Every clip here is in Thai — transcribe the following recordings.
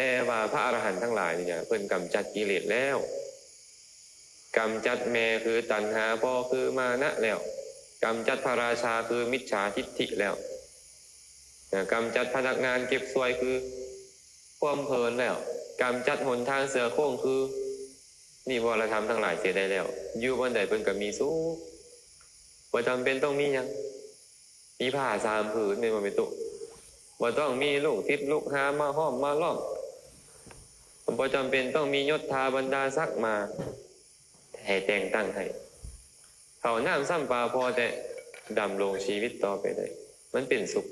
แต่ว่าพระอรหันต์ทั้งหลายเนี่ยเพิ่นกำจัดกิเลสแล้วกำจัดแม่คือตัณหาพ่อคือมานะแล้วกำจัดพระราชาคือมิจฉาทิฏฐิแล้วกำจัดพนักงานเก็บสวยคือความเพลินแล้วกำจัดหนทางเสือโค้งคือนิวรธรรมทั้งหลายเสียได้แล้วอยู่บนใดเพิ่นก็มีสุขบ่จำเป็นต้องมีหยังมีผ้า3 ผืนนี่มันเป็นตุบ่ต้องมีลูกทิศลูกหามาห้อมมาล้อมบ่จำเป็นต้องมียศถาบรรดาศักดิ์มาให้แต่งตั้งให้เขาน้ำซ้ำปลาพอแต่ดำรงชีวิตต่อไปได้มันเป็นสุข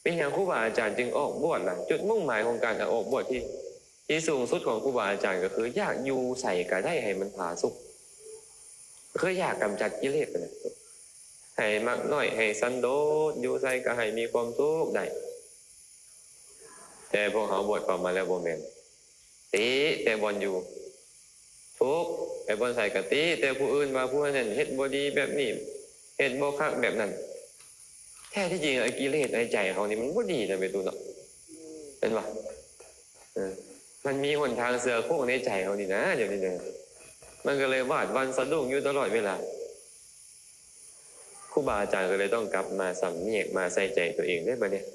เป็นอย่างครูบาอาจารย์จึงออกบวชล่ะจุดมุ่งหมายของการออกบวชที่สูงสุดของครูบาอาจารย์ก็คืออยากอยู่ใส่ก็ได้ให้มันผาสุขคืออยากกำจัดกิเลสกันนะให้มักน้อยให้สันโดษอยู่ใส่ก็ให้มีความสุขได้แต่พวกเขาบวชออกมาแล้วบ่แม่นตีแต่บอนอยู่ทุกไอ้บอนใส่กะตีแต่ผู้อื่นว่าผู้นั้นเฮ็ดบ่ดีแบบนี้เฮ็ดบ่คักแบบนั้นแท้ที่จริงไอ้กิเลสในใจเขานี่มันบ่ดีนะไปดูเนาะเป็นว่ามันมีหนทางเสือโค้งในใจเขานี่นะเดี๋ยวนี้เนี่ยมันก็เลยวาดวันสะดุ้งอยู่ตลอดเวลาครูบาอาจารย์ก็เลยต้องกลับมาสำเนียกมาใส่ใจตัวเองได้บ่เนี่ย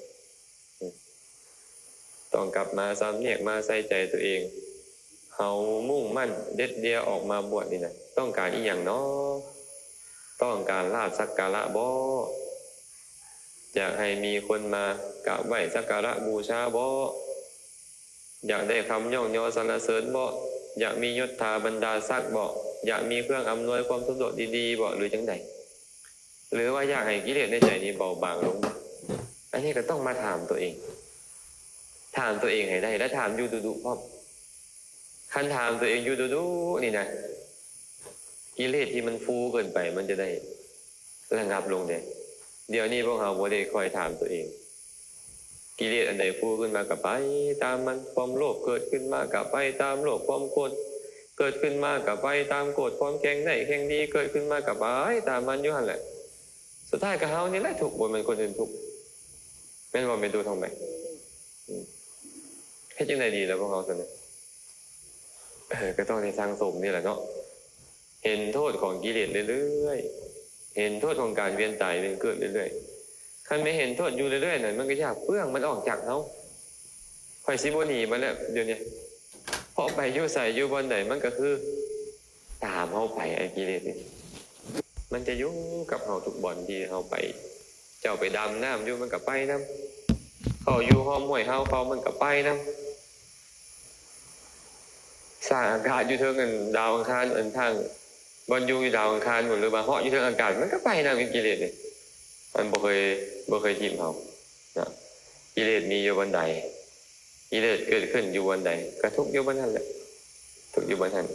ต้องกลับมาสำเนียกมาใส่ใจตัวเองเขามุ่งมั่นเด็ดเดียวออกมาบวชนี่นะต้องการอีหยังเนาะต้องการลาภสักการะบ่อยากให้มีคนมากราบไหว้สักการะบูชาบ่อยากได้คำย่องยอสรรเสริญบ่อยากมียศถาบรรดาศักดิ์บ่อยากมีเครื่องอำนวยความสะดวกดีๆบ่หรือจังใดหรือว่าอยากให้กิเลสในใจนี้เบาบางลงอันนี้ก็ต้องมาถามตัวเองถามตัวเองให้ได้และถามอยู่ดุๆพร้อมคันถามตัวเองอยู่ดุๆนี่นะกิเลสที่มันฟูเกินไปมันจะได้ระงับลงเดี๋ยวนี้พวกเราบ่ได้คอยถามตัวเองกิเลสอันใดฟูขึ้นมากับไปตามมันความโลภเกิดขึ้นมากับไปตามโลภความโกรธเกิดขึ้นมากับไปตามโกรธความแข็งได้แข็งดีเกิดขึ้นมากับไปตามมันอยู่หั่นแหละสุดท้ายก็เฮานี่แหละทุกข์บ่มันคนอื่นทุกข์แม่นบ่แม่นดูทองใบเฮ็ดจังได๋ดีแล้วพวกเราซั่นน่ะก็ต้องได้สร้างสมนี่แหละเนาะเห็นโทษของกิเลสเรื่อยๆเห็นโทษของการเวียนตายเกิดเรื่อยๆคันไม่เห็นโทษอยู่เรื่อยๆนั่นมันก็ยากเปลื้องมันออกจากเฮาข่อยสิบ่หนีมันแล้วเดี๋ยวนี้พอไปอยู่ไสอยู่บ่อนใดมันก็คือตามเฮาไปไอ้กิเลสนี่มันจะอยู่กับเฮาทุกบ่อนที่เฮาไปเจ้าไปดำน้ำอยู่มันก็ไปนำเขาอยู่ห้อมห้วยเฮาเขามันก็ไปนำสร้างอากาศอยู่เทิงกันดาวอังคารอันทางบนอยู่ดาวอังคารหมดหรือว่าเหาะอยู่เทิงอากาศมันก็ไปนำกิเลสนี่มันบ่เคยทิ่มเฮานะกิเลสมีอยู่บนใดกิเลสเกิดขึ้นอยู่บนใดก็ทุกข์อยู่บนนั้นแหละทุกข์อยู่บนนั้น